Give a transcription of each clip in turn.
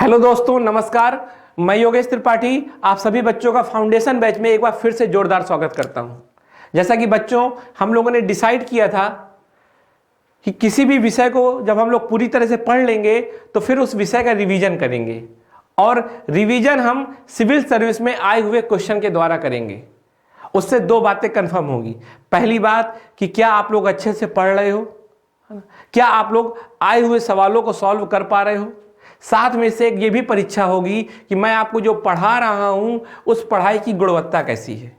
Hello दोस्तों, नमस्कार। मैं योगेश त्रिपाठी आप सभी बच्चों का फाउंडेशन बैच में एक बार फिर से जोरदार स्वागत करता हूं। जैसा कि बच्चों हम लोगों ने डिसाइड किया था कि किसी भी विषय को जब हम लोग पूरी तरह से पढ़ लेंगे तो फिर उस विषय का रिवीजन करेंगे, और रिवीजन हम सिविल सर्विस में आए हुए क्वेश्चन के द्वारा करेंगे। उससे दो बातें कंफर्म होगी। पहली बात कि क्या आप लोग अच्छे से पढ़ रहे हो, क्या आप लोग आए हुए सवालों को सॉल्व कर पा रहे हो। साथ में से एक ये भी परीक्षा होगी कि मैं आपको जो पढ़ा रहा हूं उस पढ़ाई की गुणवत्ता कैसी है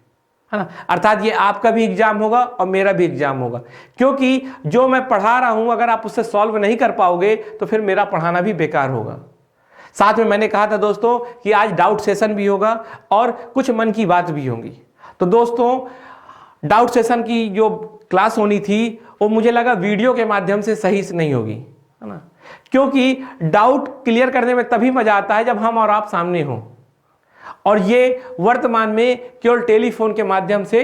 ना। अर्थात ये आपका भी एग्जाम होगा और मेरा भी एग्जाम होगा, क्योंकि जो मैं पढ़ा रहा हूं अगर आप उससे सॉल्व नहीं कर पाओगे तो फिर मेरा पढ़ाना भी बेकार होगा। साथ में मैंने कहा था दोस्तों कि आज डाउट सेशन भी होगा और कुछ मन की बात भी होगी। तो दोस्तों डाउट सेशन की जो क्लास होनी थी वो मुझे लगा वीडियो के माध्यम से सही से नहीं होगी, है ना, क्योंकि डाउट क्लियर करने में तभी मजा आता है जब हम और आप सामने हों, और ये वर्तमान में केवल टेलीफोन के माध्यम से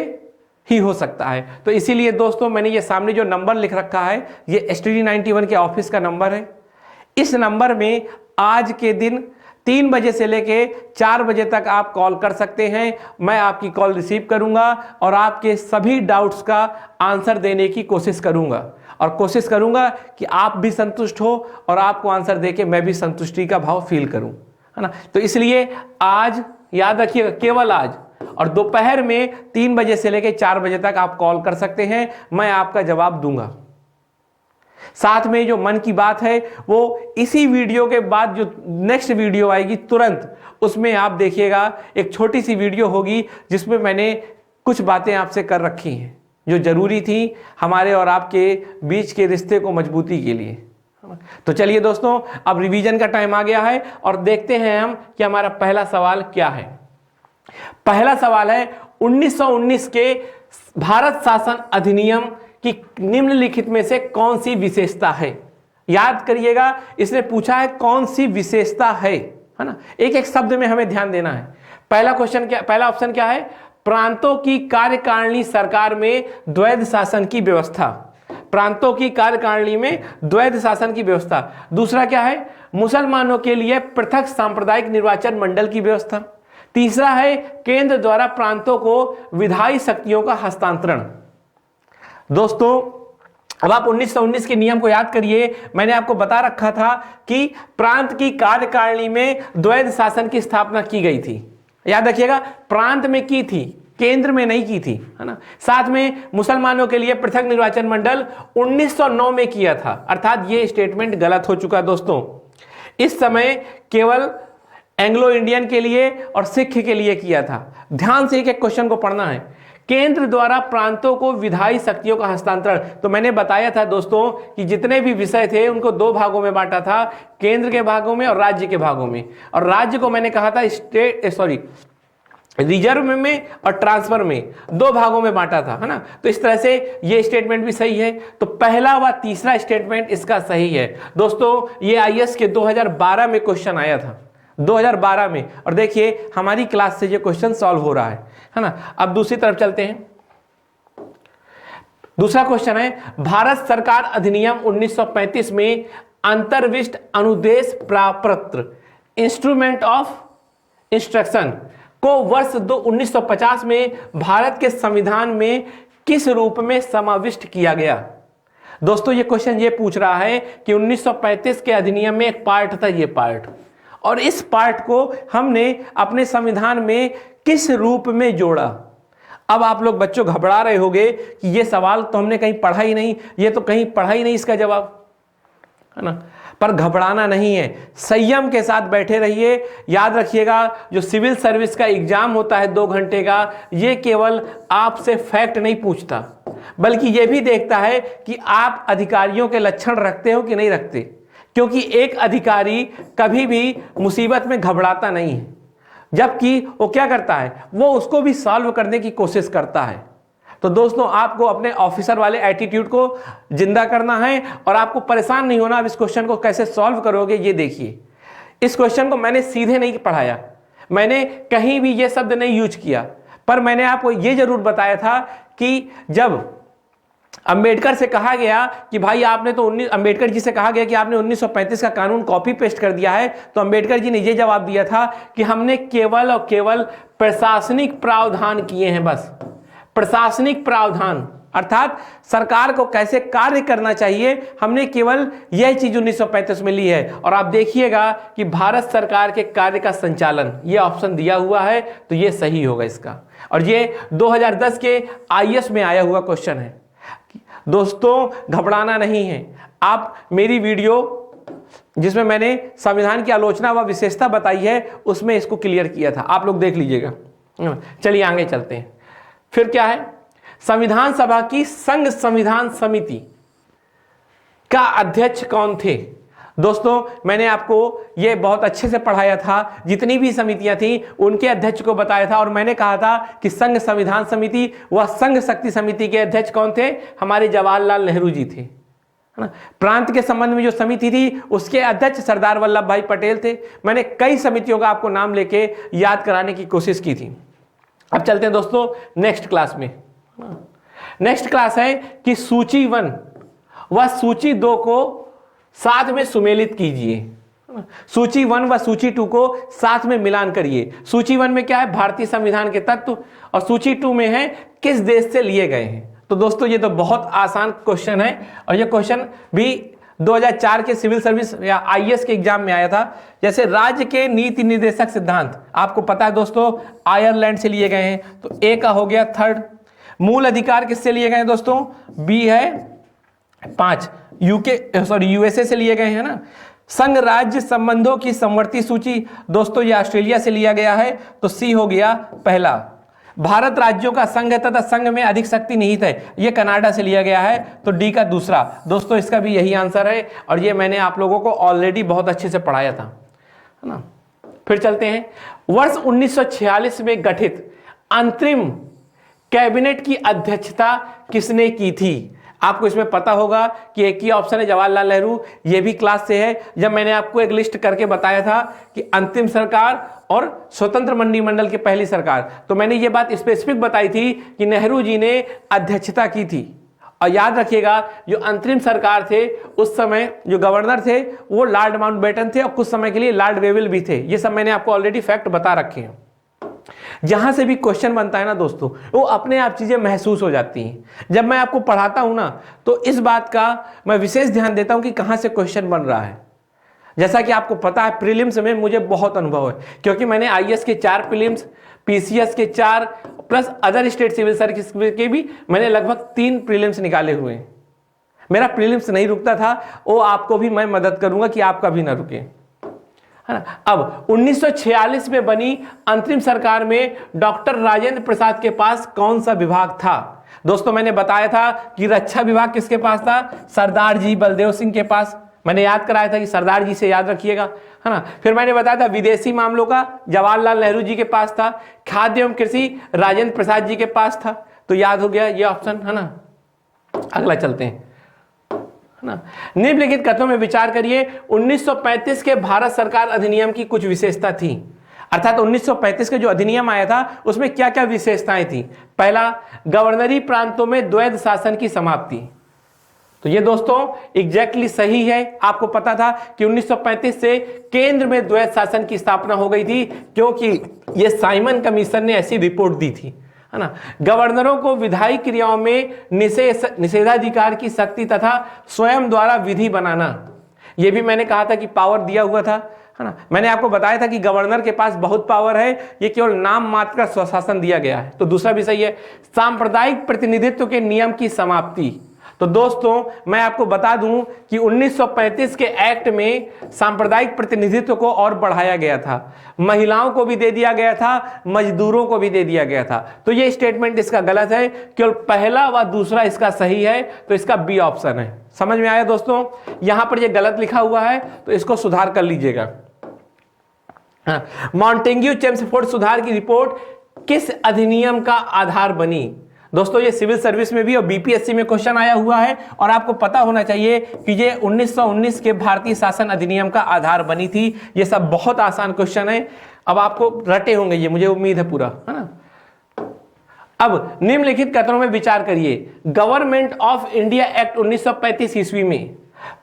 ही हो सकता है। तो इसीलिए दोस्तों मैंने ये सामने जो नंबर लिख रखा है ये STD91 के ऑफिस का नंबर है। इस नंबर में आज के दिन 3 बजे से लेके 4 बजे तक आप कॉल कर सकते हैं। मैं आपकी कॉल रिसीव करूंगा और आपके सभी डाउट्स का आंसर देने की कोशिश करूंगा, और कोशिश करूंगा कि आप भी संतुष्ट हो और आपको आंसर देके मैं भी संतुष्टि का भाव फील करूं, है ना। तो इसलिए आज याद रखिएगा, केवल आज और दोपहर में 3 बजे से लेके 4 बजे तक आप कॉल कर सकते हैं, मैं आपका जवाब दूंगा। साथ में जो मन की बात है वो इसी वीडियो के बाद जो नेक्स्ट वीडियो आएगी तुरंत उसमें आप देखिएगा, एक छोटी सी वीडियो होगी जिसमें मैंने कुछ बातें आपसे कर रखी हैं जो जरूरी थी हमारे और आपके बीच के रिश्ते को मजबूती के लिए। तो चलिए दोस्तों, अब रिवीजन का टाइम आ गया है और देखते हैं हम कि हमारा पहला सवाल क्या है। पहला सवाल है 1919 के भारत शासन अधिनियम कि निम्नलिखित में से कौन सी विशेषता है। याद करिएगा, इसने पूछा है कौन सी विशेषता है ना। एक एक शब्द में हमें ध्यान देना है। पहला क्वेश्चन क्या, पहला ऑप्शन क्या है, प्रांतों की कार्यकारिणी सरकार में द्वैध शासन की व्यवस्था। प्रांतों की कार्यकारिणी में द्वैध शासन की व्यवस्था। दूसरा क्या है, मुसलमानों के लिए पृथक सांप्रदायिक निर्वाचन मंडल की व्यवस्था। तीसरा है केंद्र द्वारा प्रांतों को विधायी शक्तियों का हस्तांतरण। दोस्तों अब आप 1919 के नियम को याद करिए। मैंने आपको बता रखा था कि प्रांत की कार्यकारिणी में द्वैध शासन की स्थापना की गई थी। याद रखिएगा, प्रांत में की थी, केंद्र में नहीं की थी, है ना। साथ में मुसलमानों के लिए पृथक निर्वाचन मंडल 1909 में किया था। अर्थात ये स्टेटमेंट गलत हो चुका दोस्तों। इस समय केवल एंग्लो इंडियन के लिए और सिख के लिए किया था। ध्यान से एक एक क्वेश्चन को पढ़ना है। केंद्र द्वारा प्रांतों को विधायी शक्तियों का हस्तांतरण, तो मैंने बताया था दोस्तों कि जितने भी विषय थे उनको 2 भागों में बांटा था, केंद्र के भागों में और राज्य के भागों में। और राज्य को मैंने कहा था रिजर्व में और ट्रांसफर में 2 भागों में बांटा था, है ना। तो इस तरह से ये स्टेटमेंट भी सही है। तो पहला व तीसरा स्टेटमेंट इसका सही है दोस्तों। ये IAS के 2012 में क्वेश्चन आया था, 2012 में, और देखिए हमारी क्लास से ये क्वेश्चन सॉल्व हो रहा है ना। अब दूसरी तरफ चलते हैं। दूसरा क्वेश्चन है, भारत सरकार अधिनियम 1935 में अंतर्विष्ट अनुदेश प्रपत्र इंस्ट्रूमेंट ऑफ इंस्ट्रक्शन को वर्ष 1950 में भारत के संविधान में किस रूप में समाविष्ट किया गया। दोस्तों ये क्वेश्चन ये पूछ रहा है कि 1935 के अधिनियम में एक पार्ट था, ये पार्ट, और इस पार्ट को हमने अपने संविधान में किस रूप में जोड़ा। अब आप लोग बच्चों घबरा रहे होंगे कि ये सवाल तो हमने कहीं पढ़ा ही नहीं, ये तो कहीं पढ़ा ही नहीं इसका जवाब, है ना। पर घबराना नहीं है, संयम के साथ बैठे रहिए। याद रखिएगा, जो सिविल सर्विस का एग्जाम होता है 2 घंटे का, ये केवल आपसे फैक्ट नहीं पूछता, बल्कि ये भी देखता है कि आप अधिकारियों के लक्षण रखते हो कि नहीं रखते। क्योंकि एक अधिकारी कभी भी मुसीबत में घबराता नहीं है, जबकि वो क्या करता है, वो उसको भी सॉल्व करने की कोशिश करता है। तो दोस्तों आपको अपने ऑफिसर वाले एटीट्यूड को जिंदा करना है और आपको परेशान नहीं होना। अब इस क्वेश्चन को कैसे सॉल्व करोगे ये देखिए। इस क्वेश्चन को मैंने सीधे नहीं पढ़ाया, मैंने कहीं भी ये शब्द नहीं यूज किया, पर मैंने आपको ये जरूर बताया था कि जब अंबेडकर से कहा गया कि भाई आपने तो अंबेडकर जी से कहा गया कि आपने 1935 का कानून कॉपी पेस्ट कर दिया है, तो अंबेडकर जी ने ये जवाब दिया था कि हमने केवल और केवल प्रशासनिक प्रावधान किए हैं, बस प्रशासनिक प्रावधान, अर्थात सरकार को कैसे कार्य करना चाहिए, हमने केवल यह चीज 1935 में ली है। और आप देखिएगा कि भारत सरकार के कार्य का संचालन, यह ऑप्शन दिया हुआ है, तो यह सही होगा इसका। और ये 2010 के आईएएस में आया हुआ क्वेश्चन है। दोस्तों घबराना नहीं है, आप मेरी वीडियो जिसमें मैंने संविधान की आलोचना व विशेषता बताई है उसमें इसको क्लियर किया था, आप लोग देख लीजिएगा। चलिए आगे चलते हैं। फिर क्या है, संविधान सभा की संघ संविधान समिति का अध्यक्ष कौन थे? दोस्तों मैंने आपको यह बहुत अच्छे से पढ़ाया था, जितनी भी समितियां थी उनके अध्यक्ष को बताया था, और मैंने कहा था कि संघ संविधान समिति व संघ शक्ति समिति के अध्यक्ष कौन थे? हमारे जवाहरलाल नेहरू जी थे, है ना। प्रांत के संबंध में जो समिति थी उसके अध्यक्ष सरदार वल्लभ भाई पटेल थे। मैंने कई समितियों का आपको नाम लेके याद कराने की कोशिश की थी। अब चलते हैं दोस्तों नेक्स्ट क्लास में। नेक्स्ट क्लास है कि सूची 1 व सूची 2 को साथ में सुमेलित कीजिए। सूची 1 व सूची 2 को साथ में मिलान करिए। सूची 1 में क्या है? भारतीय संविधान के तत्व, और सूची 2 में है किस देश से लिए गए हैं। तो दोस्तों ये तो बहुत आसान क्वेश्चन है, और ये क्वेश्चन भी 2004 के सिविल सर्विस या आईएएस के एग्जाम में आया था। जैसे राज्य के नीति निर्देशक सिद्धांत आपको पता है दोस्तों, आयरलैंड से लिए गए हैं, तो ए का हो गया 3rd। मूल अधिकार किससे लिए गए हैं दोस्तों? बी है 5, यूएसए से लिए गए हैं ना। संघ राज्य संबंधों की समवर्ती सूची दोस्तों ये ऑस्ट्रेलिया से लिया गया है, तो सी हो गया पहला। भारत राज्यों का संघ है तथा संघ में अधिक शक्ति निहित है, ये कनाडा से लिया गया है, तो डी का दूसरा। दोस्तों इसका भी यही आंसर है, और ये मैंने आप लोगों को ऑलरेडी बहुत अच्छे से पढ़ाया था, है ना। फिर चलते हैं, वर्ष 1946 में गठित अंतरिम कैबिनेट की अध्यक्षता किसने की थी? आपको इसमें पता होगा कि एक ही ऑप्शन है जवाहरलाल नेहरू, ये भी क्लास से है। जब मैंने आपको एक लिस्ट करके बताया था कि अंतिम सरकार और स्वतंत्र मंत्रिमंडल की पहली सरकार, तो मैंने ये बात स्पेसिफिक बताई थी कि नेहरू जी ने अध्यक्षता की थी। और याद रखिएगा जो अंतरिम सरकार थे उस समय जो गवर्नर थे वो लॉर्ड माउंटबेटन थे, और कुछ समय के लिए लॉर्ड वेविल भी थे। ये सब मैंने आपको ऑलरेडी फैक्ट बता रखे हैं। जहां से भी क्वेश्चन बनता है ना दोस्तों, वो अपने आप चीजें महसूस हो जाती हैं। जब मैं आपको पढ़ाता हूं ना, तो इस बात का मैं विशेष ध्यान देता हूं कि कहां से क्वेश्चन बन रहा है। जैसा कि आपको पता है प्रीलिम्स में मुझे बहुत अनुभव है, क्योंकि मैंने आईएएस के 4 प्रीलिम्स, पीसीएस के 4 plus other state civil service के भी मैंने लगभग 3 प्रीलिम्स निकाले हुए हैं। मेरा प्रीलिम्स नहीं रुकता था, वो आपको भी मैं मदद करूंगा कि आपका भी ना रुके, है ना। अब 1946 में बनी अंतरिम सरकार में डॉक्टर राजेंद्र प्रसाद के पास कौन सा विभाग था? दोस्तों मैंने बताया था कि रक्षा विभाग किसके पास था? सरदार जी बलदेव सिंह के पास। मैंने याद कराया था कि सरदार जी से याद रखिएगा, है ना। फिर मैंने बताया था विदेशी मामलों का जवाहरलाल नेहरू जी के पास था। खाद्य एवं कृषि राजेंद्र प्रसाद जी के पास था, तो याद हो गया ये ऑप्शन, है ना। अगला चलते हैं, ना। निम्नलिखित कथनों में विचार करिए। 1935 के भारत सरकार अधिनियम की कुछ विशेषता थी, अर्थात 1935 का जो अधिनियम आया था उसमें क्या क्या विशेषताएं थी? पहला, गवर्नरी प्रांतों में द्वैध शासन की समाप्ति। तो ये दोस्तों एग्जैक्टली सही है। आपको पता था कि 1935 से केंद्र में द्वैध शासन की स्थापना हो गई थी, क्योंकि ये साइमन कमीशन ने ऐसी रिपोर्ट दी थी, है ना। गवर्नरों को विधायी क्रियाओं में निषेधाधिकार की शक्ति तथा स्वयं द्वारा विधि बनाना, यह भी मैंने कहा था कि पावर दिया हुआ था, है ना। मैंने आपको बताया था कि गवर्नर के पास बहुत पावर है, ये केवल नाम मात्र का स्वशासन दिया गया है। तो दूसरा भी सही है। सांप्रदायिक प्रतिनिधित्व के नियम की समाप्ति। तो दोस्तों मैं आपको बता दूं कि 1935 के एक्ट में सांप्रदायिक प्रतिनिधित्व को और बढ़ाया गया था, महिलाओं को भी दे दिया गया था, मजदूरों को भी दे दिया गया था। तो ये स्टेटमेंट इसका गलत है, केवल पहला व दूसरा इसका सही है, तो इसका बी ऑप्शन है। समझ में आया दोस्तों? यहां पर ये गलत लिखा हुआ है तो इसको सुधार कर लीजिएगा। मॉन्टेग्यू चेम्सफोर्ड सुधार की रिपोर्ट किस अधिनियम का आधार बनी? दोस्तों ये सिविल सर्विस में भी और बीपीएससी में क्वेश्चन आया हुआ है, और आपको पता होना चाहिए कि ये 1919 के भारतीय शासन अधिनियम का आधार बनी थी। ये सब बहुत आसान क्वेश्चन है, अब आपको रटे होंगे ये, मुझे उम्मीद है पूरा, है ना। अब निम्नलिखित कथनों में विचार करिए। गवर्नमेंट ऑफ इंडिया एक्ट 1935 ईस्वी में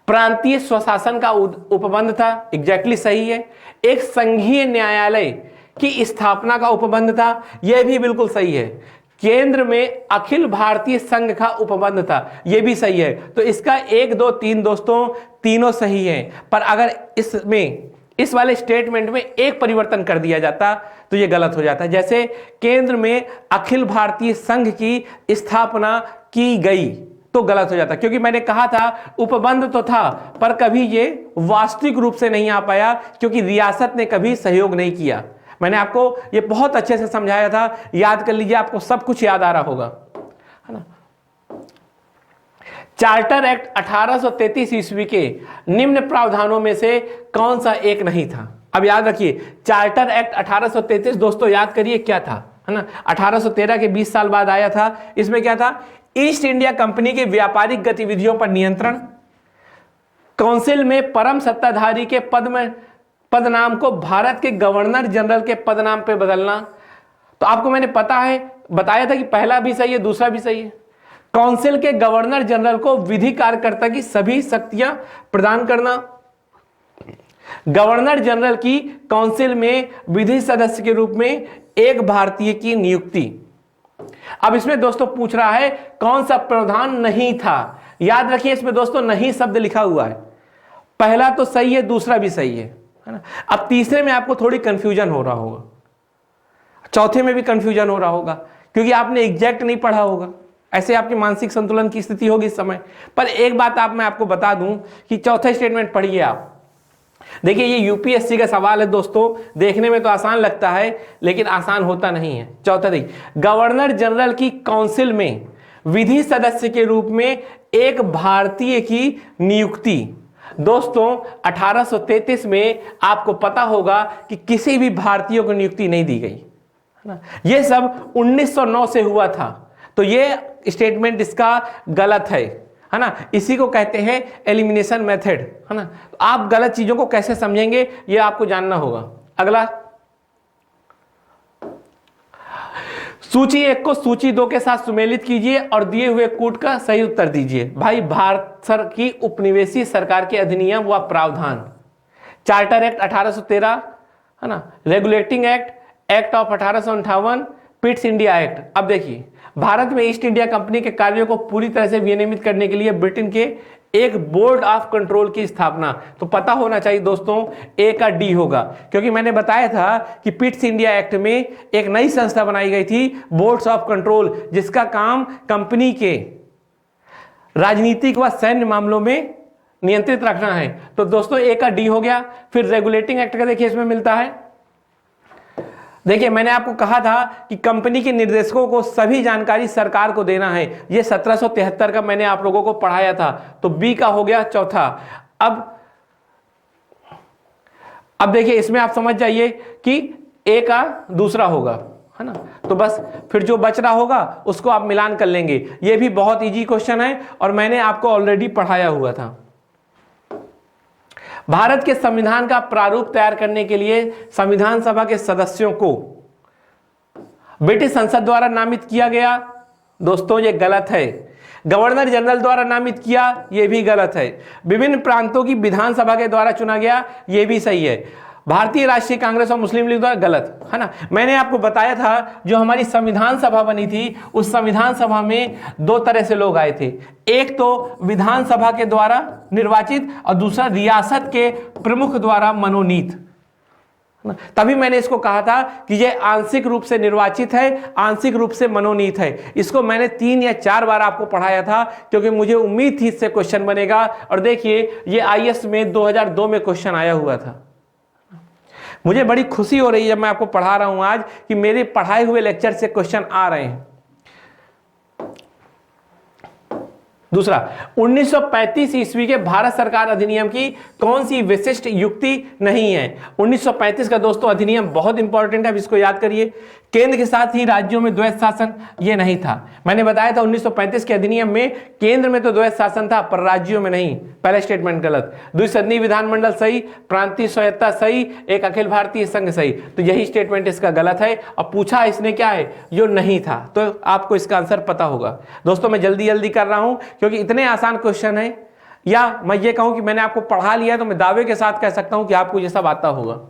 प्रांतीय स्वशासन का उपबंध था, एग्जैक्टली सही है। एक संघीय न्यायालय की स्थापना का उपबंध था, यह भी बिल्कुल सही है। केंद्र में अखिल भारतीय संघ का उपबंध था, यह भी सही है। तो इसका 1 2 3 दोस्तों तीनों सही हैं। पर अगर इसमें इस वाले स्टेटमेंट में एक परिवर्तन कर दिया जाता तो यह गलत हो जाता। जैसे केंद्र में अखिल भारतीय संघ की स्थापना की गई तो गलत हो जाता, क्योंकि मैंने कहा था उपबंध तो था पर कभी ये वास्तविक रूप से नहीं आ पाया, क्योंकि रियासत ने कभी सहयोग नहीं किया। मैंने आपको ये बहुत अच्छे से समझाया था, याद कर लीजिए, आपको सब कुछ याद आ रहा होगा, है ना। चार्टर एक्ट 1833 ईस्वी के निम्न प्रावधानों में से कौन सा एक नहीं था? अब याद रखिए, चार्टर एक्ट 1833 दोस्तों याद करिए क्या था, है ना। 1813 के 20 साल बाद आया था। इसमें क्या था? ईस्ट इंडिया कंपनी के व्यापारिक गतिविधियों पर नियंत्रण, काउंसिल में परम सत्ताधारी के पद नाम को भारत के गवर्नर जनरल के पद नाम पे बदलना। तो आपको मैंने बताया था कि पहला भी सही है, दूसरा भी सही है। काउंसिल के गवर्नर जनरल को विधि कार्यकर्ता की सभी शक्तियां प्रदान करना। गवर्नर जनरल की काउंसिल में विधि सदस्य के रूप में एक भारतीय की नियुक्ति। अब इसमें दोस्तों पूछ रहा है कौन सा प्रावधान नहीं था। याद रखिए इसमें दोस्तों नहीं शब्द लिखा हुआ है। पहला तो सही है, दूसरा भी सही है ना। अब तीसरे में आपको थोड़ी कंफ्यूजन हो रहा होगा, चौथे में भी कंफ्यूजन हो रहा होगा, क्योंकि आपने एग्जैक्ट नहीं पढ़ा होगा। ऐसे आपके मानसिक संतुलन की स्थिति होगी इस समय। पर एक बात मैं आपको बता दूं कि चौथा स्टेटमेंट पढ़िए आप। देखिए ये यूपीएससी का सवाल है दोस्तों, देखने में तो आसान लगता है लेकिन आसान होता नहीं है। चौथा देखिए, गवर्नर जनरल की काउंसिल में विधि सदस्य के रूप में एक भारतीय की नियुक्ति। दोस्तों 1833 में आपको पता होगा कि किसी भी भारतीय को नियुक्ति नहीं दी गई, है ना। यह सब 1909 से हुआ था। तो ये स्टेटमेंट इसका गलत है ना। इसी को कहते हैं एलिमिनेशन मेथड, है ना। तो आप गलत चीजों को कैसे समझेंगे ये आपको जानना होगा। अगला, सूची 1 को सूची 2 के साथ सुमेलित कीजिए और दिए हुए कूट का सही उत्तर दीजिए। भाई, भारत सर की उपनिवेशी सरकार के अधिनियम व प्रावधान, चार्टर एक्ट 1813, है ना, regulating act, act of 1858, Pitt's India act. अब देखिए, भारत में ईस्ट इंडिया कंपनी के कार्यों को पूरी तरह से विनियमित करने के लिए ब्रिटेन के एक बोर्ड ऑफ कंट्रोल की स्थापना। तो पता होना चाहिए दोस्तों ए का डी होगा, क्योंकि मैंने बताया था कि पिट्स इंडिया एक्ट में एक नई संस्था बनाई गई थी, बोर्ड्स ऑफ कंट्रोल, जिसका काम कंपनी के राजनीतिक व सैन्य मामलों में नियंत्रित रखना है। तो दोस्तों ए का डी हो गया। फिर रेगुलेटिंग एक्ट का देखिए इसमें मिलता है। देखिए मैंने आपको कहा था कि कंपनी के निर्देशकों को सभी जानकारी सरकार को देना है। यह 1773 का मैंने आप लोगों को पढ़ाया था। तो बी का हो गया चौथा। अब देखिए इसमें आप समझ जाइए कि ए का दूसरा होगा, है ना। तो बस फिर जो बच रहा होगा उसको आप मिलान कर लेंगे। यह भी बहुत इजी क्वेश्चन है और मैंने आपको ऑलरेडी पढ़ाया हुआ था। भारत के संविधान का प्रारूप तैयार करने के लिए संविधान सभा के सदस्यों को ब्रिटिश संसद द्वारा नामित किया गया। दोस्तों ये गलत है। गवर्नर जनरल द्वारा नामित किया, यह भी गलत है। विभिन्न प्रांतों की विधानसभा के द्वारा चुना गया, यह भी सही है। भारतीय राष्ट्रीय कांग्रेस और मुस्लिम लीग द्वारा, गलत, है ना। मैंने आपको बताया था जो हमारी संविधान सभा बनी थी उस संविधान सभा में 2 तरह से लोग आए थे। एक तो विधानसभा के द्वारा निर्वाचित और दूसरा रियासत के प्रमुख द्वारा मनोनीत। तभी मैंने इसको कहा था कि यह आंशिक रूप से निर्वाचित है, आंशिक रूप से मनोनीत है। इसको मैंने 3 या 4 बार आपको पढ़ाया था, क्योंकि मुझे उम्मीद थी इससे क्वेश्चन बनेगा। और देखिए ये आईएएस में 2002 में क्वेश्चन आया हुआ था। मुझे बड़ी खुशी हो रही है जब मैं आपको पढ़ा रहा हूं आज कि मेरे पढ़ाए हुए लेक्चर से क्वेश्चन आ रहे हैं। दूसरा, 1935 ईस्वी के भारत सरकार अधिनियम की कौन सी विशिष्ट युक्ति नहीं है? 1935 का दोस्तों अधिनियम बहुत इंपॉर्टेंट है, अब इसको याद करिए। केंद्र के साथ ही राज्यों में द्वैध शासन ये नहीं था। मैंने बताया था 1935 के अधिनियम में केंद्र में तो द्वैध शासन था पर राज्यों में नहीं। पहला स्टेटमेंट गलत। द्विसदनीय विधानमंडल सही, प्रांतीय स्वायत्ता सही, एक अखिल भारतीय संघ सही। तो यही स्टेटमेंट इसका गलत है। अब पूछा इसने क्या है, जो नहीं था, तो आपको इसका आंसर पता होगा। दोस्तों मैं जल्दी जल्दी कर रहा हूं क्योंकि इतने आसान क्वेश्चन है, या मैं ये कहूं कि मैंने आपको पढ़ा लिया तो मैं दावे के साथ कह सकता हूं कि आपको ये सब आता होगा।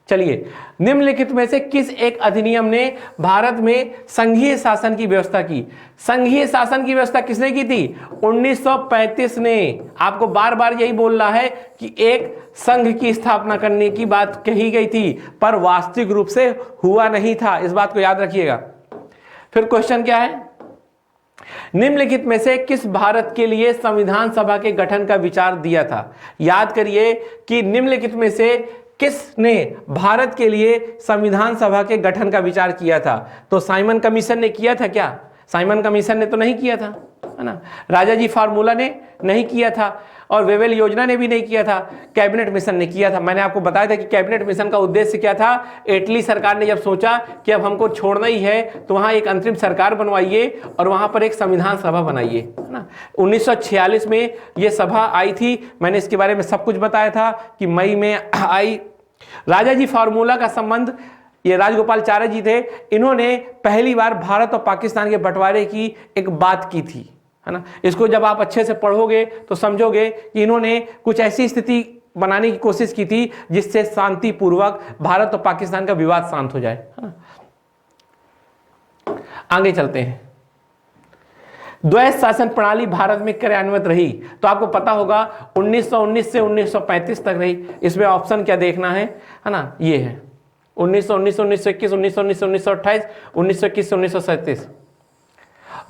चलिए, निम्नलिखित में से किस एक अधिनियम ने भारत में संघीय शासन की व्यवस्था की? संघीय शासन की व्यवस्था किसने की थी? 1935 ने। आपको बार बार यही बोलना है कि एक संघ की स्थापना करने की बात कही गई थी पर वास्तविक रूप से हुआ नहीं था, इस बात को याद रखिएगा। फिर क्वेश्चन क्या है? निम्नलिखित में से किस भारत के लिए संविधान सभा के गठन का विचार दिया था? याद करिए कि निम्नलिखित में से किसने भारत के लिए संविधान सभा के गठन का विचार किया था? तो साइमन कमीशन ने किया था क्या? साइमन कमीशन ने तो नहीं किया था, है ना। राजाजी फार्मूला ने नहीं किया था और वेवेल योजना ने भी नहीं किया था। कैबिनेट मिशन ने किया था। मैंने आपको बताया था कि कैबिनेट मिशन का उद्देश्य क्या था। इटली सरकार ने जब सोचा कि अब हमको छोड़ना ही है तो वहां एक अंतरिम सरकार बनवाइए और वहां पर एक संविधान सभा बनाइए, है ना। 1946 में यह सभा आई थी। मैंने इसके बारे में सब कुछ बताया था कि मई में आई। राजाजी फार्मूला का संबंध, ये राजगोपाल चारे जी थे, इन्होंने पहली बार भारत और पाकिस्तान के बंटवारे की एक बात की थी, है ना। इसको जब आप अच्छे से पढ़ोगे तो समझोगे कि इन्होंने कुछ ऐसी स्थिति बनाने की कोशिश की थी जिससे शांतिपूर्वक भारत और पाकिस्तान का विवाद शांत हो जाए, है ना। आगे चलते हैं। द्वैध शासन प्रणाली भारत में क्रियान्वित रही तो आपको पता होगा 1919 से 1935 तक रही। इसमें ऑप्शन क्या देखना है ना, ये है 1919, 1921, 1919, 1928, 1921, 1937।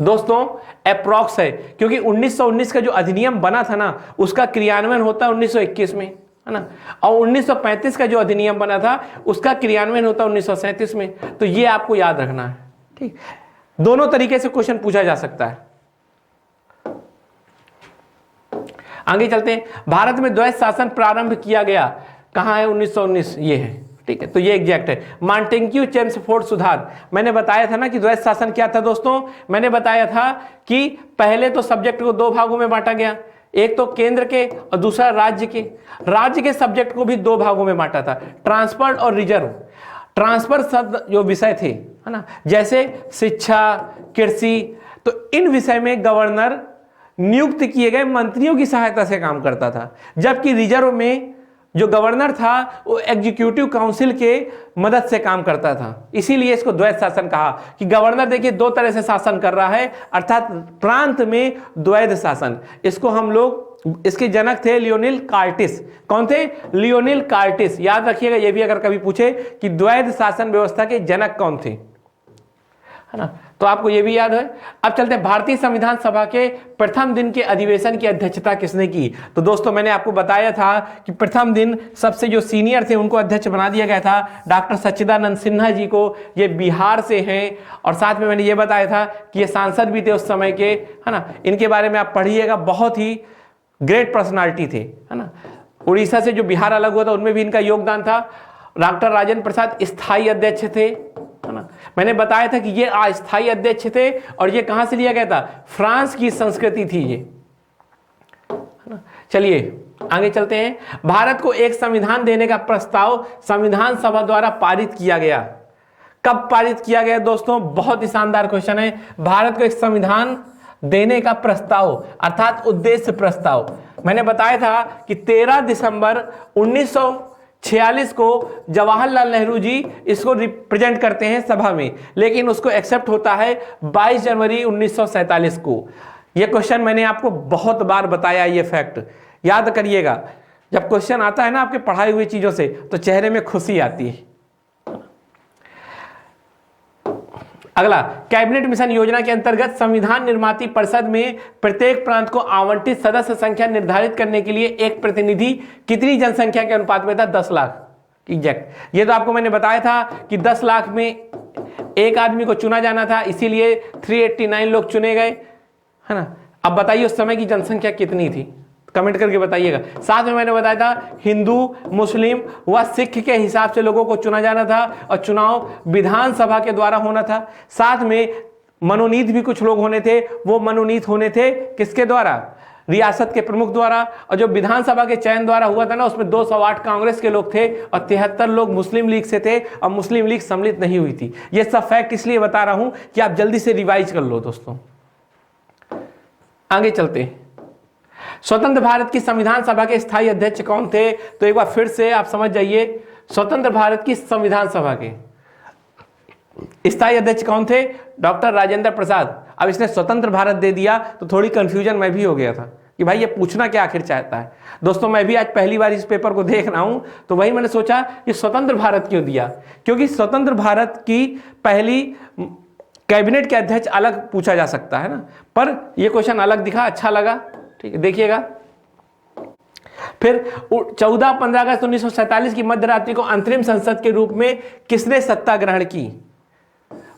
दोस्तों अप्रॉक्स है क्योंकि 1919 का जो अधिनियम बना था ना उसका क्रियान्वयन होता है 1921 में, है ना। और 1935 का जो अधिनियम बना था उसका क्रियान्वयन होता है 1937 में। तो ये आपको याद रखना है, ठीक। दोनों तरीके से क्वेश्चन पूछा जा सकता है। आगे चलते हैं। भारत में द्वैध शासन प्रारंभ किया गया कहां है? 1919, ये है, ठीक है। तो ये एग्जैक्ट है। मॉन्टेग्यू चेम्सफोर्ड सुधार। मैंने बताया था ना कि द्वैध शासन क्या था दोस्तों। मैंने बताया था कि पहले तो सब्जेक्ट को दो भागों में बांटा गया, एक तो केंद्र के और दूसरा राज्य के। राज्य के सब्जेक्ट को भी दो भागों में बांटा था, ट्रांसफर और रिजर्व। ट्रांसफर शब्द जो विषय थे, है ना, जैसे शिक्षा, कृषि, तो इन विषय में गवर्नर नियुक्त किए गए मंत्रियों की सहायता से काम करता था, जबकि रिजर्व में जो गवर्नर था वो एग्जीक्यूटिव काउंसिल के मदद से काम करता था। इसीलिए इसको द्वैध शासन कहा कि गवर्नर देखिए दो तरह से शासन कर रहा है, अर्थात प्रांत में द्वैध शासन। इसको हम लोग, इसके जनक थे लियोनिल कार्टिस। कौन थे? Lionel Curtis. याद रखिएगा ये भी अगर कभी पूछे कि द्वैध शासन व्यवस्था के जनक कौन थे, है ना, तो आपको ये भी याद है। अब चलते हैं भारतीय संविधान सभा के प्रथम दिन के अधिवेशन की अध्यक्षता किसने की? तो दोस्तों मैंने आपको बताया था कि प्रथम दिन सबसे जो सीनियर थे उनको अध्यक्ष बना दिया गया था, डॉक्टर सच्चिदानंद सिन्हा जी को। ये बिहार से हैं और साथ में मैंने ये बताया था कि ये सांसद भी थे उस समय के, है ना। इनके बारे में आप पढ़िएगा, बहुत ही ग्रेट पर्सनालिटी थे, है ना। उड़ीसा से जो बिहार अलग हुआ था उनमें भी इनका योगदान था। डॉक्टर राजेंद्र प्रसाद स्थायी अध्यक्ष थे, है ना। मैंने बताया था कि ये अस्थायी अध्यक्ष थे और ये कहां से लिया गया था? फ्रांस की संस्कृति थी ये, है ना। चलिए आगे चलते हैं। भारत को एक संविधान देने का प्रस्ताव संविधान सभा द्वारा पारित किया गया। कब पारित किया गया दोस्तों? बहुत ही शानदार क्वेश्चन है। भारत को एक संविधान देने का प्रस्ताव अर्थात उद्देश्य प्रस्ताव, मैंने बताया था कि 13 दिसंबर 1946 को जवाहरलाल नेहरू जी इसको रिप्रेजेंट करते हैं सभा में, लेकिन उसको एक्सेप्ट होता है 22 जनवरी 1947 को। यह क्वेश्चन मैंने आपको बहुत बार बताया, ये फैक्ट याद करिएगा। जब क्वेश्चन आता है ना आपके पढ़ाई हुई चीजों से तो चेहरे में खुशी आती है। अगला, कैबिनेट मिशन योजना के अंतर्गत संविधान निर्माती परिषद में प्रत्येक प्रांत को आवंटित सदस्य संख्या निर्धारित करने के लिए एक प्रतिनिधि कितनी जनसंख्या के अनुपात में था? 10 लाख एग्जैक्ट। ये तो आपको मैंने बताया था कि 10 लाख में एक आदमी को चुना जाना था, इसीलिए 389 लोग चुने गए, है ना। अब बताइए उस समय की जनसंख्या कितनी थी? कमेंट करके बताइएगा। साथ में मैंने बताया था हिंदू, मुस्लिम व सिख के हिसाब से लोगों को चुना जाना था और चुनाव विधानसभा के द्वारा होना था। साथ में मनोनीत भी कुछ लोग होने थे, वो मनोनीत होने थे किसके द्वारा? रियासत के प्रमुख द्वारा। और जो विधानसभा के चयन द्वारा हुआ था ना, उसमें 208 कांग्रेस के लोग थे और 73 लोग मुस्लिम लीग से थे और मुस्लिम लीग सम्मिलित नहीं हुई थी। ये सब फैक्ट इसलिए बता रहा हूं कि आप जल्दी से रिवाइज कर लो दोस्तों। आगे चलते हैं। स्वतंत्र भारत की संविधान सभा के स्थायी अध्यक्ष कौन थे? तो एक बार फिर से आप समझ जाइए, स्वतंत्र भारत की संविधान सभा के स्थायी अध्यक्ष कौन थे? डॉक्टर राजेंद्र प्रसाद। अब इसने स्वतंत्र भारत दे दिया तो थोड़ी कंफ्यूजन मैं भी हो गया था कि भाई ये पूछना क्या आखिर चाहता है। दोस्तों मैं भी आज पहली बार इस पेपर को देख रहा हूं, तो वही मैंने सोचा कि स्वतंत्र भारत क्यों दिया, क्योंकि स्वतंत्र भारत की पहली कैबिनेट के अध्यक्ष अलग पूछा जा सकता है ना, पर यह क्वेश्चन अलग दिखा, अच्छा लगा। ठीक है, देखिएगा। फिर 14-15 अगस्त 1947 की मध्य रात्रि को अंतरिम संसद के रूप में किसने सत्ता ग्रहण की?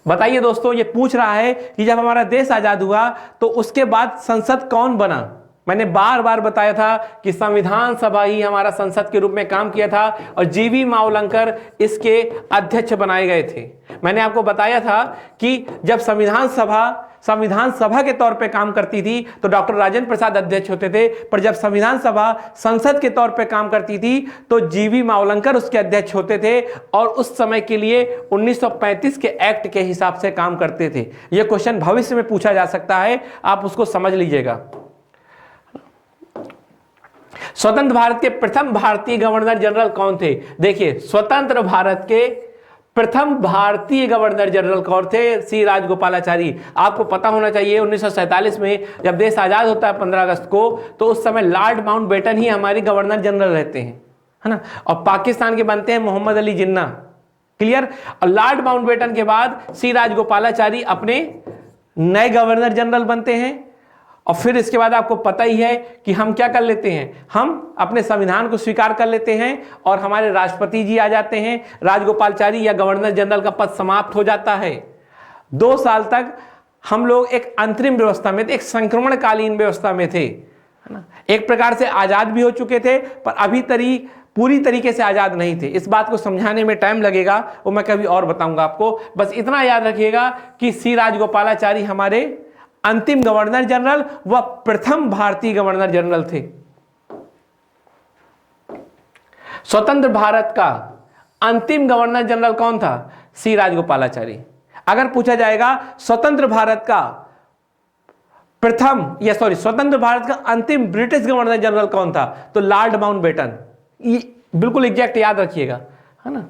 बताइए दोस्तों, ये पूछ रहा है कि जब हमारा देश आजाद हुआ तो उसके बाद संसद कौन बना? मैंने बार बार बताया था कि संविधान सभा ही हमारा संसद के रूप में काम किया था और जीवी मावलंकर इसके अध्यक्ष बनाए गए थे। मैंने आपको बताया था कि जब संविधान सभा के तौर पे काम करती थी तो डॉक्टर राजेंद्र प्रसाद अध्यक्ष होते थे, पर जब संविधान सभा संसद के तौर पे काम करती थी तो जीवी मावलंकर उसके अध्यक्ष होते थे और उस समय के लिए 1935 के एक्ट के हिसाब से काम करते थे। यह क्वेश्चन भविष्य में पूछा जा सकता है, आप उसको समझ लीजिएगा। स्वतंत्र भारत के प्रथम भारतीय गवर्नर जनरल कौन थे? देखिए, स्वतंत्र भारत के प्रथम भारतीय गवर्नर जनरल कौन थे? सी राजगोपालाचारी। आपको पता होना चाहिए 1947 में जब देश आजाद होता है 15 अगस्त को, तो उस समय लॉर्ड माउंटबेटन ही हमारे गवर्नर जनरल रहते हैं, है ना, और पाकिस्तान के बनते हैं मोहम्मद अली जिन्ना। क्लियर? और लॉर्ड माउंटबेटन के बाद सी राजगोपालाचारी अपने नए गवर्नर जनरल बनते हैं। और फिर इसके बाद आपको पता ही है कि हम क्या कर लेते हैं, हम अपने संविधान को स्वीकार कर लेते हैं और हमारे राष्ट्रपति जी आ जाते हैं। राजगोपालाचारी या गवर्नर जनरल का पद समाप्त हो जाता है। 2 साल तक हम लोग एक अंतरिम व्यवस्था में थे, एक संक्रमणकालीन व्यवस्था में थे, है ना। एक प्रकार से आजाद भी हो चुके थे, पर अभी पूरी तरीके से आजाद नहीं थे। इस बात को समझाने में टाइम लगेगा, वो मैं कभी और बताऊंगा आपको। बस इतना याद रखिएगा कि सी राजगोपालाचारी हमारे अंतिम गवर्नर जनरल व प्रथम भारतीय गवर्नर जनरल थे। स्वतंत्र भारत का अंतिम गवर्नर जनरल कौन था? सी राजगोपालाचारी। अगर पूछा जाएगा स्वतंत्र भारत का स्वतंत्र भारत का अंतिम ब्रिटिश गवर्नर जनरल कौन था, तो लॉर्ड माउंटबेटन। बिल्कुल एग्जैक्ट याद रखिएगा, है ना।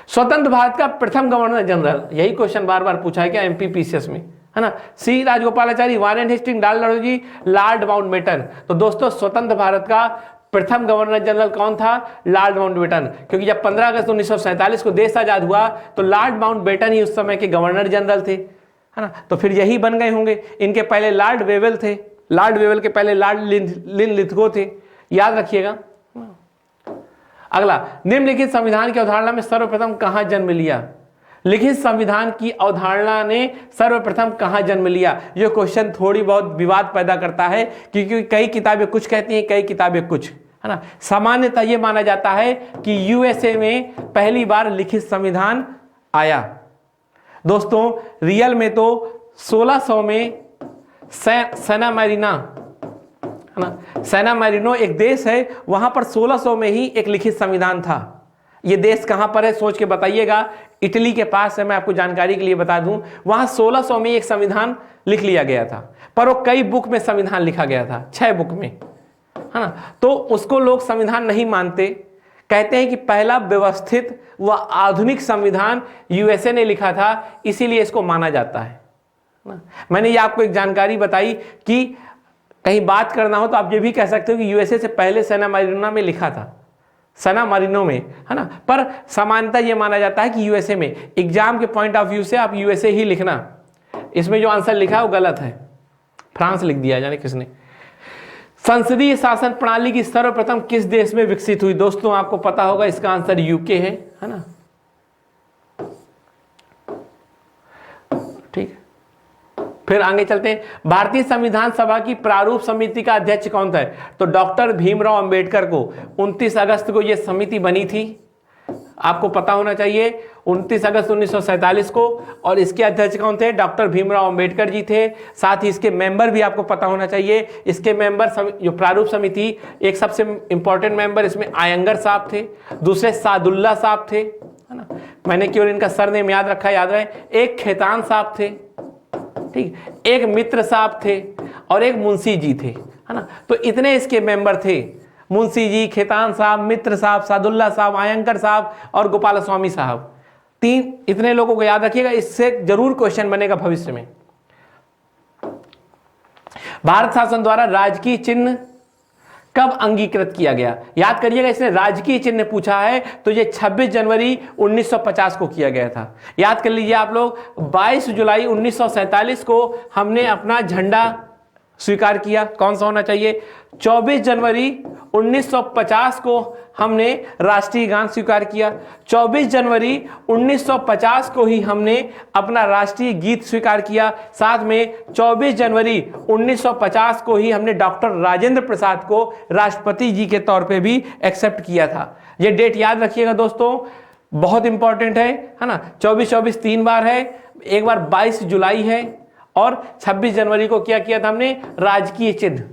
स्वतंत्र भारत का प्रथम गवर्नर जनरल, यही क्वेश्चन बार बार पूछा है क्या एमपीपीसीएस में, है ना। C Rajagopalachari, Warren Hasting, Dalhousie, Lord Mountbatten. तो दोस्तों स्वतंत्र भारत का प्रथम गवर्नर जनरल कौन था? Lord Mountbatten. क्योंकि जब 15 अगस्त 1947 को देश आजाद हुआ तो लॉर्ड माउंटबेटन ही उस समय के गवर्नर जनरल थे, है ना। तो फिर यही बन गए होंगे। इनके पहले लॉर्ड वेवेल थे, लॉर्ड वेवेल के पहले लॉर्ड लिनलिथगो थे, याद रखिएगा। अगला, निम्नलिखित संविधान की अवधारणा में सर्वप्रथम कहां जन्म लिया? लिखित संविधान की अवधारणा ने सर्वप्रथम कहां जन्म लिया? यह क्वेश्चन थोड़ी बहुत विवाद पैदा करता है, क्योंकि कई किताबें कुछ कहती हैं, कई किताबें कुछ, है ना। सामान्यतः यह माना जाता है कि यूएसए में पहली बार लिखित संविधान आया। दोस्तों रियल में तो 1600 में सैना मैरिनो, है ना, सैना मैरिनो एक देश है, वहां पर 1600 में ही एक लिखित संविधान था। ये देश कहां पर है सोच के बताइएगा। इटली के पास है, मैं आपको जानकारी के लिए बता दूं। वहां 1600 में एक संविधान लिख लिया गया था, पर वो कई बुक में संविधान लिखा गया था, 6 बुक में, है ना। तो उसको लोग संविधान नहीं मानते, कहते हैं कि पहला व्यवस्थित व आधुनिक संविधान यूएसए ने लिखा था, इसीलिए इसको माना जाता है ना। मैंने ये आपको एक जानकारी बताई कि कहीं बात करना हो तो आप ये भी कह सकते हो कि यूएसए से पहले सैना मैरिनो में लिखा था, सैना मैरिनो में, है ना। पर सामान्यतः यह माना जाता है कि यूएसए में। एग्जाम के पॉइंट ऑफ व्यू से आप यूएसए ही लिखना, इसमें जो आंसर लिखा है वो गलत है, फ्रांस लिख दिया जाने किसने। संसदीय शासन प्रणाली की सर्वप्रथम किस देश में विकसित हुई? दोस्तों आपको पता होगा इसका आंसर यूके है ना। ठीक है। फिर आगे चलते हैं, भारतीय संविधान सभा की प्रारूप समिति का अध्यक्ष कौन था? तो डॉक्टर भीमराव अंबेडकर को 29 अगस्त को यह समिति बनी थी, आपको पता होना चाहिए, 29 अगस्त 1947 को। और इसके अध्यक्ष कौन थे? डॉक्टर भीमराव अंबेडकर जी थे। साथ ही इसके मेंबर भी आपको पता होना चाहिए। इसके मेंबर जो प्रारूप समिति, एक सबसे इंपॉर्टेंट मेंबर इसमें आयंगर साहब थे, दूसरे सादुल्ला साहब थे, है ना, मैंने केवल इनका सरनेम याद रखा, याद रहे। एक खेतान साहब थे, ठीक, एक मित्र साहब थे और एक मुंशी जी थे, है ना। तो इतने इसके मेंबर थे, मुंशी जी, खेतान साहब, मित्र साहब, सादुल्ला साहब, आयंकर साहब और गोपाल स्वामी साहब। तीन, इतने लोगों को याद रखिएगा, इससे जरूर क्वेश्चन बनेगा भविष्य में। भारत शासन द्वारा राजकीय चिन्ह कब अंगीकृत किया गया? याद करिएगा, इसने राजकीय चिन्ह पूछा है तो ये 26 जनवरी 1950 को किया गया था। याद कर लीजिए आप लोग, 22 जुलाई 1947 को हमने अपना झंडा स्वीकार किया। कौन सा होना चाहिए? 24 जनवरी 1950 को हमने राष्ट्रीय गान स्वीकार किया। 24 जनवरी 1950 को ही हमने अपना राष्ट्रीय गीत स्वीकार किया। साथ में 24 जनवरी 1950 को ही हमने डॉक्टर राजेंद्र प्रसाद को राष्ट्रपति जी के तौर पे भी एक्सेप्ट किया था। ये डेट याद रखिएगा दोस्तों, बहुत इंपॉर्टेंट है ना। 24-24 तीन बार है, एक बार 22 जुलाई है और 26 जनवरी को क्या किया था हमने? राजकीय चिन्ह।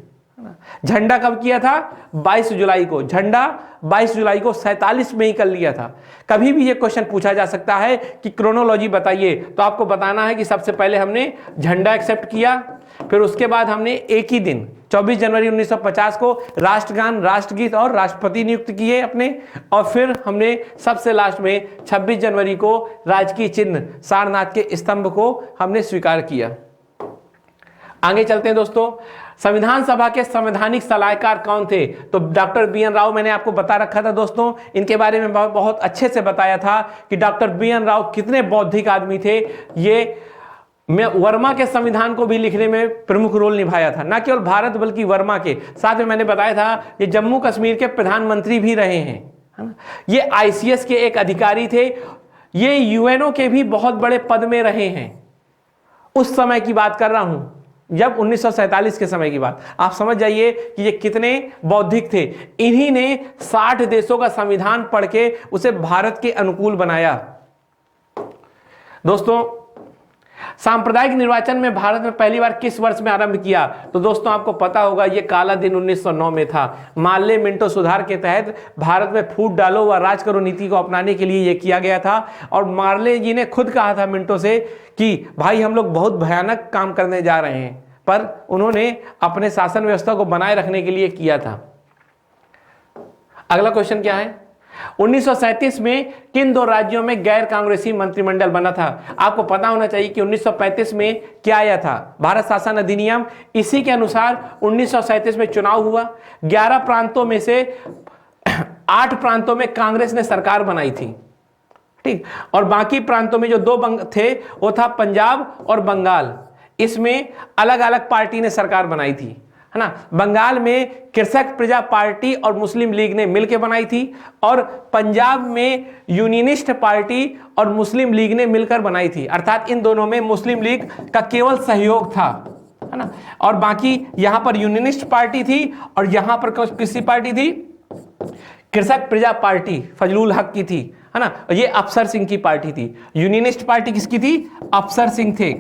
झंडा कब किया था? 22 जुलाई को। झंडा 22 जुलाई को 47 में ही कर लिया था। कभी भी ये क्वेश्चन पूछा जा सकता है कि क्रोनोलॉजी बताइए, तो आपको बताना है कि सबसे पहले हमने झंडा एक्सेप्ट किया, फिर उसके बाद हमने एक ही दिन 24 जनवरी 1950 को राष्ट्रगान, राष्ट्रगीत और राष्ट्रपति नियुक्त किए अपने, और फिर हमने सबसे लास्ट में 26 जनवरी को राजकीय चिन्ह सारनाथ के स्तंभ को हमने स्वीकार किया। आगे चलते हैं दोस्तों, संविधान सभा के संवैधानिक सलाहकार कौन थे? तो डॉक्टर बी.एन. राव, मैंने आपको बता रखा था दोस्तों, इनके बारे में बहुत अच्छे से बताया था कि डॉक्टर बी.एन. राव कितने बौद्धिक आदमी थे। ये वर्मा के संविधान को भी लिखने में प्रमुख रोल निभाया था, न केवल भारत बल्कि वर्मा के। साथ में मैंने बताया था ये जम्मू कश्मीर के प्रधानमंत्री भी रहे हैं, है ना। ये आईसीएस के एक अधिकारी थे, ये यूएनओ के भी बहुत बड़े पद में रहे हैं। उस समय की बात कर रहा हूं, जब 1947 के समय की बात। आप समझ जाइए कि ये कितने बौद्धिक थे। इन्हीं ने 60 देशों का संविधान पढ़ के उसे भारत के अनुकूल बनाया। दोस्तों, सांप्रदायिक निर्वाचन में भारत में पहली बार किस वर्ष में आरंभ किया? तो दोस्तों आपको पता होगा, ये काला दिन 1909 में था। मार्ले मिंटो सुधार के तहत भारत में फूट डालो व राज करो नीति को अपनाने के लिए यह किया गया था। और मार्ले जी ने खुद कहा था मिंटो से कि भाई हम लोग बहुत भयानक काम करने जा रहे हैं, पर उन्होंने अपने शासन व्यवस्था को बनाए रखने के लिए किया था। अगला क्वेश्चन क्या है? 1937 में किन दो राज्यों में गैर कांग्रेसी मंत्रिमंडल बना था? आपको पता होना चाहिए कि 1935 में क्या आया था? भारत शासन अधिनियम। इसी के अनुसार 1937 में चुनाव हुआ। 11 प्रांतों में से 8 प्रांतों में कांग्रेस ने सरकार बनाई थी, ठीक, और बाकी प्रांतों में जो 2 थे वो था पंजाब और बंगाल। इसमें अलग अलग पार्टी ने सरकार बनाई थी, है ना। बंगाल में कृषक प्रजा पार्टी और मुस्लिम लीग ने मिलकर बनाई थी, और पंजाब में यूनियनिस्ट पार्टी और मुस्लिम लीग ने मिलकर बनाई थी। अर्थात इन दोनों में मुस्लिम लीग का केवल सहयोग था, है ना। और बाकी यहां पर यूनियनिस्ट पार्टी थी और यहां पर किसकी पार्टी थी? कृषक प्रजा पार्टी फजलुल हक की थी, है ना। ये अफसर सिंह की पार्टी थी। यूनियनिस्ट पार्टी किसकी थी? अफसर सिंह थे,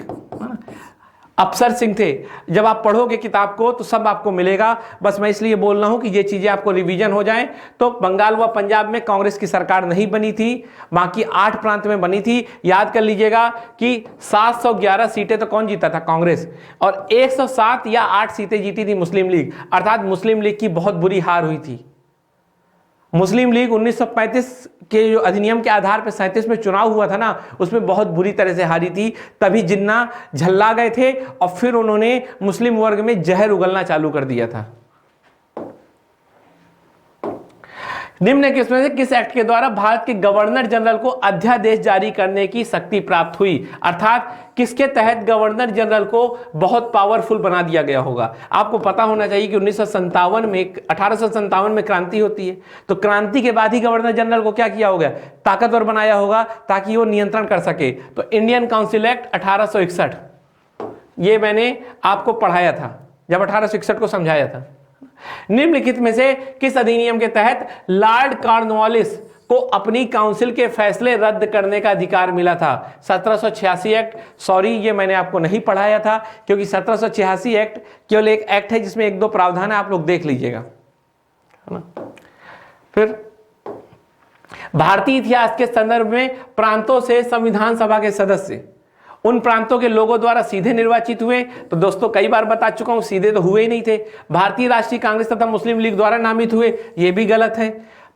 अफसर सिंह थे। जब आप पढ़ोगे किताब को तो सब आपको मिलेगा, बस मैं इसलिए बोल रहा हूं कि ये चीजें आपको रिवीजन हो जाएं। तो बंगाल व पंजाब में कांग्रेस की सरकार नहीं बनी थी, बाकी 8 प्रांत में बनी थी। याद कर लीजिएगा कि 711 सीटें तो कौन जीता था? कांग्रेस। और 107 या 8 सीटें जीती थी मुस्लिम लीग। अर्थात मुस्लिम लीग की बहुत बुरी हार हुई थी। मुस्लिम लीग 1935 के जो अधिनियम के आधार पर 37 में चुनाव हुआ था ना, उसमें बहुत बुरी तरह से हारी थी। तभी जिन्ना झल्ला गए थे और फिर उन्होंने मुस्लिम वर्ग में जहर उगलना चालू कर दिया था। निम्न किसमें से किस एक्ट के द्वारा भारत के गवर्नर जनरल को अध्यादेश जारी करने की शक्ति प्राप्त हुई? अर्थात किसके तहत गवर्नर जनरल को बहुत पावरफुल बना दिया गया होगा? आपको पता होना चाहिए कि 1857 में क्रांति होती है, तो क्रांति के बाद ही गवर्नर जनरल को क्या किया होगा? ताकतवर बनाया होगा ताकि वो नियंत्रण कर सके। तो इंडियन काउंसिल एक्ट 1861, ये मैंने आपको पढ़ाया था जब 1861 को समझाया था। निम्नलिखित में से किस अधिनियम के तहत लॉर्ड कॉर्नवालिस को अपनी काउंसिल के फैसले रद्द करने का अधिकार मिला था? 1786 एक्ट। सॉरी, ये मैंने आपको नहीं पढ़ाया था, क्योंकि 1786 एक्ट केवल एक एक्ट है जिसमें 1-2 प्रावधान है, आप लोग देख लीजिएगा, है ना। फिर भारतीय इतिहास के संदर्भ में प्रांतों से संविधान सभा के सदस्य उन प्रांतों के लोगों द्वारा सीधे निर्वाचित हुए। तो दोस्तों कई बार बता चुका हूं, सीधे तो हुए ही नहीं थे। भारतीय राष्ट्रीय कांग्रेस तथा मुस्लिम लीग द्वारा नामित हुए, यह भी गलत है।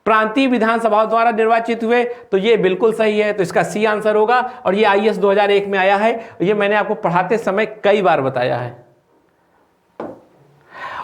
प्रांतीय विधानसभाओं द्वारा निर्वाचित हुए, तो ये बिल्कुल सही है, तो इसका सी आंसर होगा। और ये आईएएस 2001 में आया है, ये मैंने आपको पढ़ाते समय कई बार बताया है।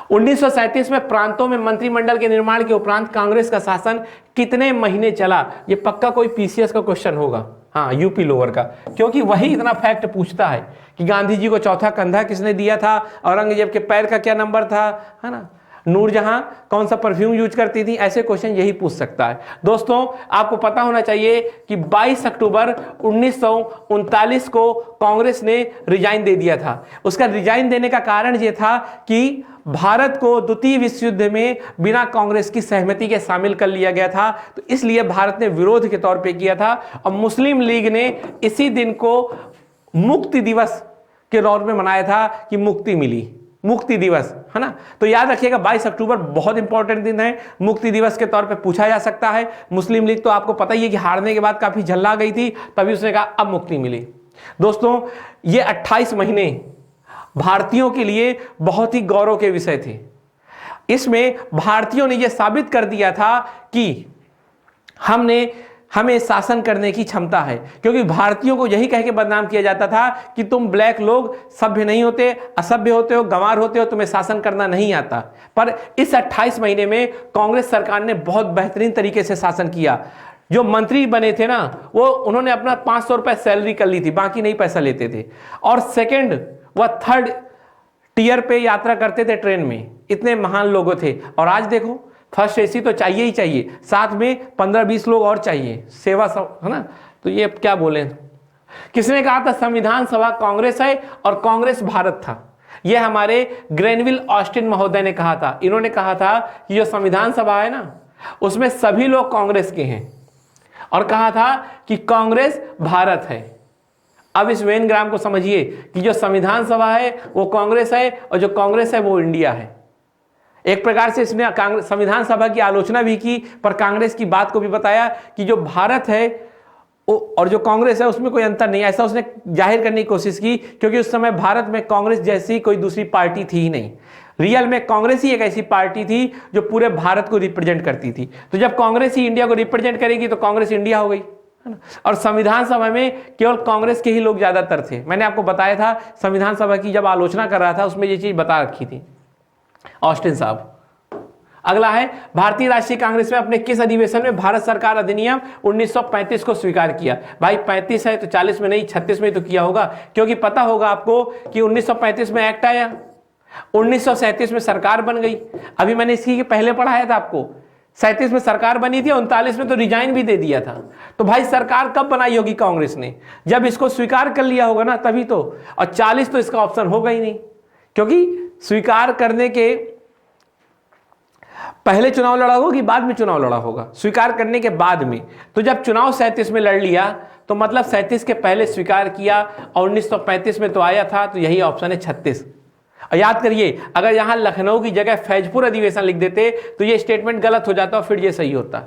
1937 में प्रांतों में मंत्रिमंडल के निर्माण के उपरांत कांग्रेस का शासन कितने महीने चला? ये पक्का कोई पीसीएस का क्वेश्चन होगा, हाँ, यूपी लोअर का, क्योंकि वही इतना फैक्ट पूछता है कि गांधी जी को चौथा कंधा किसने दिया था, औरंगजेब के पैर का क्या नंबर था, है ना, नूरजहां कौन सा परफ्यूम यूज करती थी, ऐसे क्वेश्चन यही पूछ सकता है। दोस्तों आपको पता होना चाहिए कि 22 अक्टूबर 1939 को कांग्रेस ने रिजाइन दे दिया था। उसका रिजाइन देने का कारण यह था कि भारत को द्वितीय विश्व युद्ध में बिना कांग्रेस की सहमति के शामिल कर लिया गया था, तो इसलिए भारत ने विरोध के तौर पे किया था। और मुस्लिम लीग ने इसी दिन को मुक्ति दिवस के तौर में मनाया था कि मुक्ति मिली, मुक्ति दिवस, है ना। तो याद रखिएगा 22 अक्टूबर बहुत इंपॉर्टेंट दिन है, मुक्ति दिवस के तौर पे पूछा जा सकता है। मुस्लिम लीग तो आपको पता ही है कि हारने के बाद काफी झल्ला गई थी, तभी उसने कहा अब मुक्ति मिली। दोस्तों ये 28 महीने भारतीयों के लिए बहुत ही गौरव के विषय थे। इसमें भारतीयों ने यह साबित कर दिया था कि हमें शासन करने की क्षमता है, क्योंकि भारतीयों को यही कह के बदनाम किया जाता था कि तुम ब्लैक लोग सभ्य नहीं होते, असभ्य होते हो, गंवार होते हो, तुम्हें शासन करना नहीं आता। पर इस 28 महीने में कांग्रेस सरकार ने बहुत बेहतरीन तरीके से शासन किया। जो मंत्री बने थे ना, वो उन्होंने अपना 500 रुपए सैलरी कर ली थी, बाकी नहीं पैसा लेते थे। और सेकेंड व थर्ड टियर पे यात्रा करते थे ट्रेन में, इतने महान लोग थे। और आज देखो फर्स्ट एसी तो चाहिए ही चाहिए, साथ में 15-20 लोग और चाहिए, सेवा सब, है ना। तो ये क्या बोले, किसने कहा था संविधान सभा कांग्रेस है और कांग्रेस भारत था? ये हमारे ग्रेनविल ऑस्टिन महोदय ने कहा था। इन्होंने कहा था कि जो संविधान सभा है ना, उसमें सभी लोग कांग्रेस के हैं, और कहा था कि कांग्रेस भारत है। अब इस वेन ग्राम को समझिए कि जो संविधान सभा है वो कांग्रेस है, और जो कांग्रेस है वो इंडिया है। एक प्रकार से इसने संविधान सभा की आलोचना भी की, पर कांग्रेस की बात को भी बताया कि जो भारत है और जो कांग्रेस है उसमें कोई अंतर नहीं, ऐसा उसने जाहिर करने की कोशिश की, क्योंकि उस समय भारत में कांग्रेस जैसी कोई दूसरी पार्टी थी ही नहीं। रियल में कांग्रेस ही एक ऐसी पार्टी थी जो पूरे भारत को रिप्रेजेंट करती थी। तो जब कांग्रेस ही इंडिया को रिप्रेजेंट करेगी तो कांग्रेस इंडिया हो गई, है ना। और संविधान सभा में केवल कांग्रेस के ही लोग ज्यादातर थे। मैंने आपको बताया था संविधान सभा की जब आलोचना कर रहा था उसमें ये चीज बता रखी थी ऑस्टिन साहब। अगला है, भारतीय राष्ट्रीय कांग्रेस में अपने किस अधिवेशन में भारत सरकार अधिनियम 1935 को स्वीकार किया? भाई 35 है तो 40 में नहीं 36 में तो किया होगा, क्योंकि पता होगा आपको कि 1935 में एक्ट आया, 1937 में सरकार बन गई। अभी मैंने इसी के पहले पढ़ाया था आपको, 37 में सरकार बनी थी, 39 में तो रिजाइन भी दे दिया था। तो भाई सरकार कब बनाई होगी कांग्रेस ने? जब इसको स्वीकार कर लिया होगा ना, तभी तो। और 40 तो इसका ऑप्शन होगा ही नहीं, क्योंकि स्वीकार करने के पहले चुनाव लड़ा होगा कि बाद में चुनाव लड़ा होगा? स्वीकार करने के बाद में। तो जब चुनाव 37 में लड़ लिया तो मतलब 37 के पहले स्वीकार किया, और 1935 में तो आया था, तो यही ऑप्शन है 36। और याद करिए, अगर यहां लखनऊ की जगह फैजपुर अधिवेशन लिख देते तो ये स्टेटमेंट गलत हो जाता और फिर ये सही होता।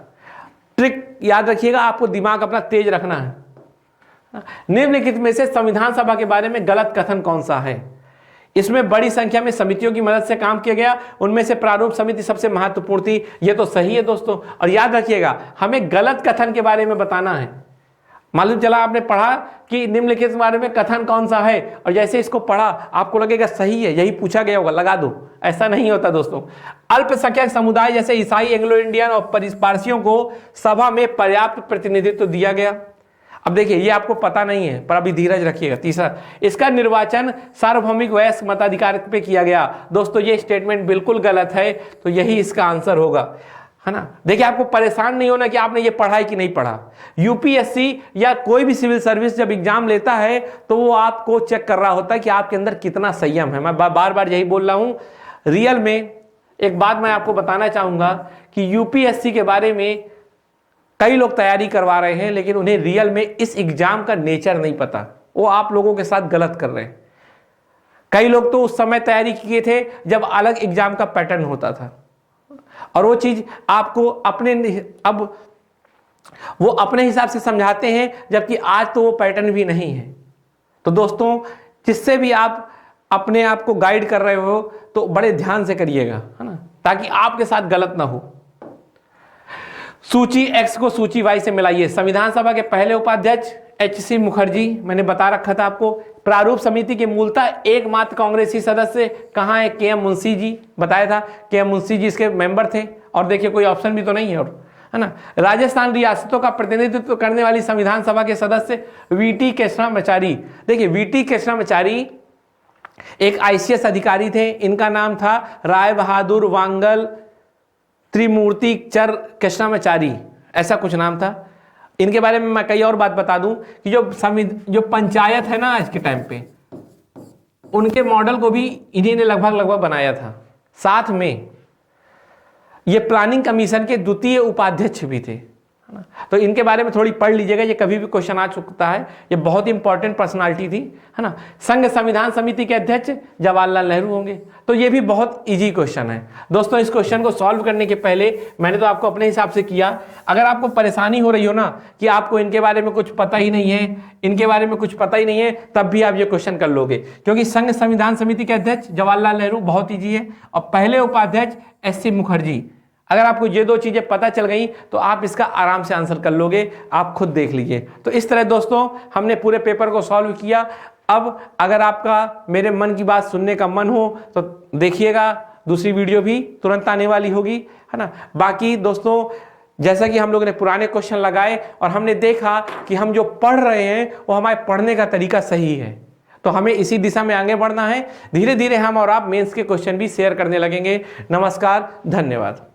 ट्रिक याद रखिएगा, आपको दिमाग अपना तेज रखना है। निम्नलिखित में से संविधान सभा के बारे में गलत कथन कौन सा है? इसमें बड़ी संख्या में समितियों की मदद से काम किया गया, उनमें से प्रारूप समिति सबसे महत्वपूर्ण थी। यह तो सही है दोस्तों। और याद रखिएगा, हमें गलत कथन के बारे में बताना है। मालूम चला आपने पढ़ा कि निम्नलिखित के बारे में कथन कौन सा है, और जैसे इसको पढ़ा आपको लगेगा सही है, यही पूछा गया होगा, लगा दो। ऐसा नहीं होता दोस्तों। अल्पसंख्यक समुदाय जैसे ईसाई, एंग्लो इंडियन और पारसियों को सभा में पर्याप्त प्रतिनिधित्व दिया गया। अब देखिए, ये आपको पता नहीं है, पर अभी धीरज रखिएगा। तीसरा, इसका निर्वाचन सार्वभौमिक वयस्क मताधिकार पे किया गया। दोस्तों ये स्टेटमेंट बिल्कुल गलत है, तो यही इसका आंसर होगा। है ना। देखिए, आपको परेशान नहीं होना कि आपने ये पढ़ा है कि नहीं पढ़ा। यूपीएससी या कोई भी सिविल सर्विस जब एग्जाम लेता है तो वो आपको चेक कर रहा होता है कि आपके अंदर कितना संयम है। मैं बार बार यही बोल रहा हूं। रियल में एक बात मैं आपको बताना चाहूंगा कि यूपीएससी के बारे में कई लोग तैयारी करवा रहे हैं, लेकिन उन्हें रियल में इस एग्जाम का नेचर नहीं पता। वो आप लोगों के साथ गलत कर रहे हैं। कई लोग तो उस समय तैयारी किए थे जब अलग एग्जाम का पैटर्न होता था, और वो चीज आपको वो अपने हिसाब से समझाते हैं, जबकि आज तो वो पैटर्न भी नहीं है। तो दोस्तों, जिससे भी आप अपने आप को गाइड कर रहे हो तो बड़े ध्यान से करिएगा, है ना, ताकि आपके साथ गलत ना हो। सूची एक्स को सूची वाई से मिलाइए। संविधान सभा के पहले उपाध्यक्ष एच.सी. मुखर्जी, मैंने बता रखा था आपको। प्रारूप समिति के मूलतः एकमात्र कांग्रेसी सदस्य कहां है? के.एम. मुंशी जी, बताया था। के.एम. मुंशी जी इसके मेंबर थे। और देखिए, कोई ऑप्शन भी तो नहीं है, और है ना। राजस्थान रियासतों का प्रतिनिधित्व करने वाली संविधान सभा के सदस्य वी.टी. कृष्णामाचारी। देखिए, वी.टी. कृष्णामाचारी एक आईसीएस अधिकारी थे। इनका नाम था राय बहादुर वांगल त्रिमूर्ति चर कृष्णामाचारी, ऐसा कुछ नाम था। इनके बारे में मैं कई और बात बता दूं कि जो पंचायत है ना आज के टाइम पे, उनके मॉडल को भी इन्हीं ने लगभग बनाया था। साथ में ये प्लानिंग कमीशन के द्वितीय उपाध्यक्ष भी थे, है ना। तो इनके बारे में थोड़ी पढ़ लीजिएगा, ये कभी भी क्वेश्चन आ चुकता है। ये बहुत इंपॉर्टेंट पर्सनालिटी थी, है ना। संघ संविधान समिति के अध्यक्ष जवाहरलाल नेहरू होंगे। तो ये भी बहुत इजी क्वेश्चन है दोस्तों। इस क्वेश्चन को सॉल्व करने के पहले मैंने तो आपको अपने हिसाब से किया। अगर आपको परेशानी हो रही हो ना कि आपको इनके बारे में कुछ पता ही नहीं है, इनके बारे में कुछ पता ही नहीं है, तब भी आप ये क्वेश्चन कर लोगे, क्योंकि संघ संविधान समिति के अध्यक्ष जवाहरलाल नेहरू बहुत ईजी है, और पहले उपाध्यक्ष एस.सी. मुखर्जी। अगर आपको ये दो चीजें पता चल गई तो आप इसका आराम से आंसर कर लोगे, आप खुद देख लीजिए। तो इस तरह दोस्तों हमने पूरे पेपर को सॉल्व किया। अब अगर आपका मेरे मन की बात सुनने का मन हो तो देखिएगा, दूसरी वीडियो भी तुरंत आने वाली होगी, है ना। बाकी दोस्तों, जैसा कि हम लोगों ने पुराने क्वेश्चन लगाए और हमने देखा कि हम जो पढ़ रहे हैं वो हमारे पढ़ने का तरीका सही है, तो हमें इसी दिशा में आगे बढ़ना है। धीरे धीरे हम और आप मेंस के क्वेश्चन भी शेयर करने लगेंगे। नमस्कार, धन्यवाद।